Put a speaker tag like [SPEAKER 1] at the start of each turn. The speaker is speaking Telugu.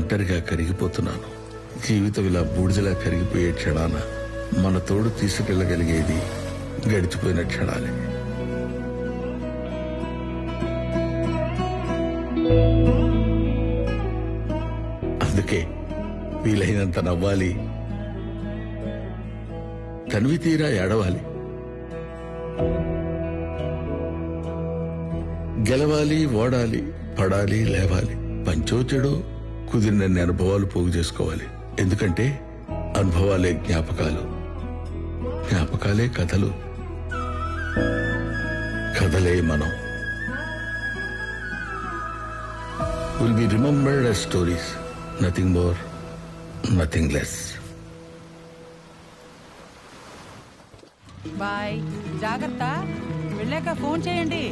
[SPEAKER 1] ఒంటరిగా కరిగిపోతున్నాను. జీవితం ఇలా బూడిదలా కరిగిపోయే క్షణాన మన తోడు తీసుకెళ్లగలిగేది గడిచిపోయిన క్షణాలే. అందుకే వీలైనంత నవ్వాలి, తనివి తీరా ఏడవాలి, గెలవాలి, ఓడాలి, పడాలి, లేవాలి, పంచో చెడో కుదిరినన్ని అనుభవాలు పోగు చేసుకోవాలి. ఎందుకంటే అనుభవాలే జ్ఞాపకాలు, జ్ఞాపకాలే కథలు, కథలే మనం. Will be remembered as stories, nothing more, nothing less.
[SPEAKER 2] Bye, జాగ్రత్త, వెళ్ళాక ఫోన్ చేయండి.